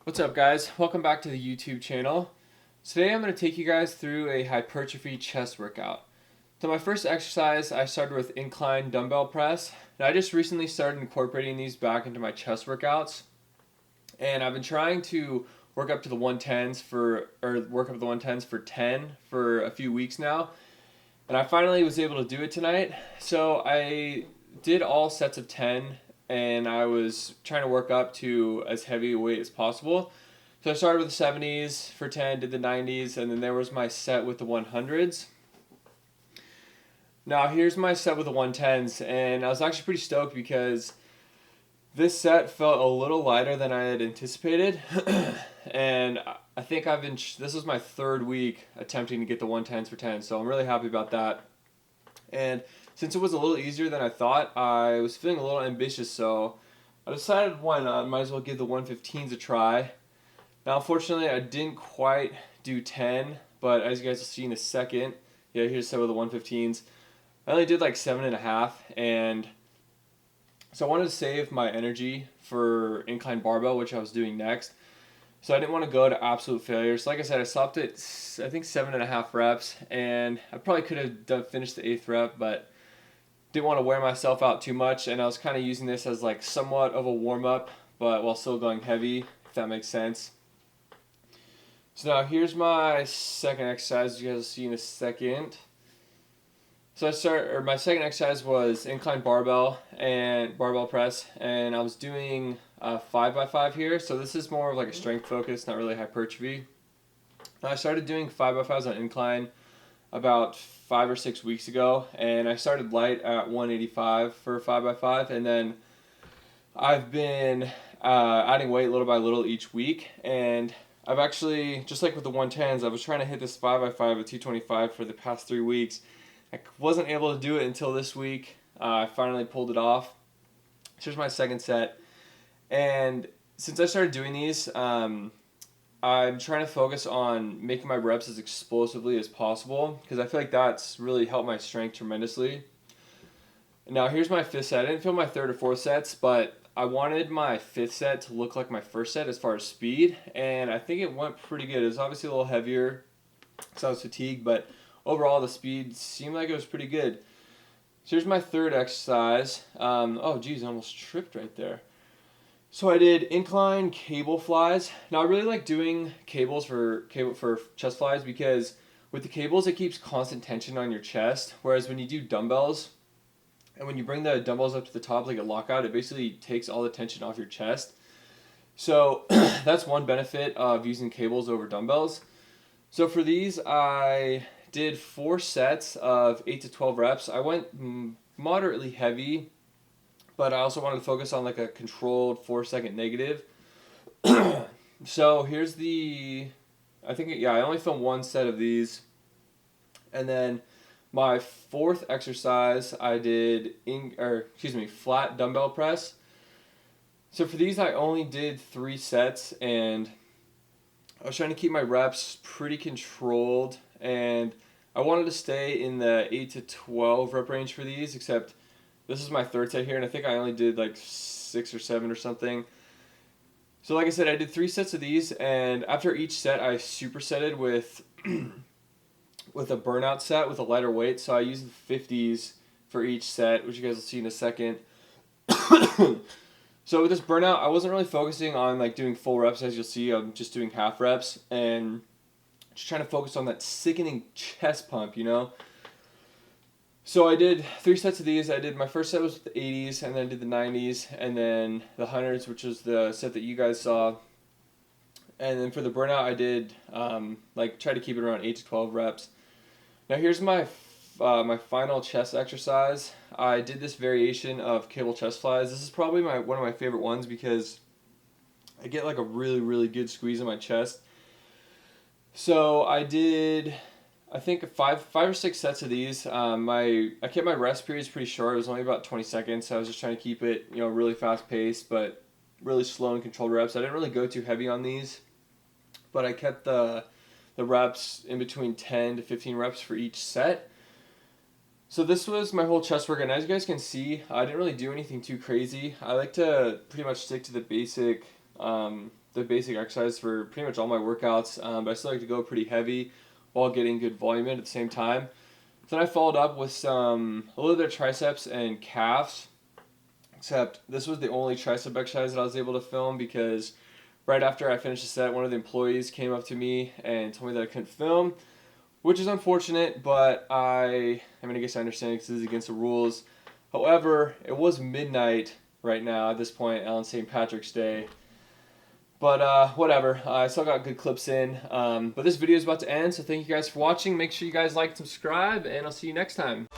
What's up, guys? Welcome back to the YouTube channel. Today I'm going to take you guys through a hypertrophy chest workout. So my first exercise, I started with Incline Dumbbell Press. Now I just recently started incorporating these back into my chest workouts. And I've been trying to work up to the 110s for 10 for a few weeks now. And I finally was able to do it tonight. So I did all sets of 10 and I was trying to work up to as heavy a weight as possible. So I started with the 70s for 10, did the 90s, and then there was my set with the 100s. Now here's my set with the 110s, and I was actually pretty stoked because this set felt a little lighter than I had anticipated. And I think this was my third week attempting to get the 110s for 10, so I'm really happy about that. And since it was a little easier than I thought, I was feeling a little ambitious, so I decided why not, might as well give the 115s a try. Now unfortunately I didn't quite do 10, but as you guys will see in a second, yeah, here's some of the 115s. I only did like 7.5, and so I wanted to save my energy for incline barbell, which I was doing next. So I didn't want to go to absolute failure. So like I said, I stopped at I think 7.5 reps, and I probably could have finished the 8th rep, but didn't want to wear myself out too much, and I was kind of using this as like somewhat of a warm-up, but while still going heavy, if that makes sense. So now here's my second exercise, you guys will see in a second. So my second exercise was incline barbell and barbell press, and I was doing 5x5 here. So this is more of like a strength focus, not really hypertrophy. Now I started doing 5x5s on incline about 5 or 6 weeks ago, and I started light at 185 for 5x5, and then I've been adding weight little by little each week, and I've actually, just like with the 110s, I was trying to hit this 5x5 at 225 for the past 3 weeks. I wasn't able to do it until this week. I finally pulled it off. Here's my second set, and since I started doing these, I'm trying to focus on making my reps as explosively as possible because I feel like that's really helped my strength tremendously. Now here's my fifth set. I didn't feel my third or fourth sets, but I wanted my fifth set to look like my first set as far as speed, and I think it went pretty good. It was obviously a little heavier because I was fatigued, but overall the speed seemed like it was pretty good. So here's my third exercise. Oh geez, I almost tripped right there. So I did incline cable flies. Now I really like doing cables for chest flies because with the cables it keeps constant tension on your chest, whereas when you do dumbbells and when you bring the dumbbells up to the top like a lockout, it basically takes all the tension off your chest. So that's one benefit of using cables over dumbbells. So for these I did 4 sets of 8 to 12 reps. I went moderately heavy, but I also wanted to focus on like a controlled 4-second negative. So here's I only filmed 1 set of these. And then my fourth exercise I did flat dumbbell press. So for these I only did 3 sets, and I was trying to keep my reps pretty controlled, and I wanted to stay in the 8 to 12 rep range for these, except this is my third set here, and I think I only did like 6 or 7 or something. So like I said, I did 3 sets of these, and after each set I supersetted with with a burnout set with a lighter weight. So I used the 50s for each set, which you guys will see in a second. So with this burnout, I wasn't really focusing on like doing full reps, as you'll see. I'm just doing half reps and just trying to focus on that sickening chest pump, you know? So I did 3 sets of these. My first set was with the 80s, and then I did the 90s, and then the 100s, which was the set that you guys saw. And then for the burnout, I did try to keep it around 8 to 12 reps. Now here's my final chest exercise. I did this variation of cable chest flies. This is probably one of my favorite ones because I get like a really, really good squeeze in my chest. So I did, I think, five or 6 sets of these. I kept my rest periods pretty short. It was only about 20 seconds. So I was just trying to keep it, really fast paced, but really slow and controlled reps. I didn't really go too heavy on these, but I kept the reps in between 10 to 15 reps for each set. So this was my whole chest workout, and as you guys can see, I didn't really do anything too crazy. I like to pretty much stick to the basic the basic exercise for pretty much all my workouts, but I still like to go pretty heavy while getting good volume in at the same time. So then I followed up with a little bit of triceps and calves, except this was the only tricep exercise that I was able to film because right after I finished the set, one of the employees came up to me and told me that I couldn't film, which is unfortunate, but I guess I understand because this is against the rules. However, it was midnight right now at this point on St. Patrick's Day. But whatever, I still got good clips in. But this video is about to end, so thank you guys for watching. Make sure you guys like and subscribe, and I'll see you next time.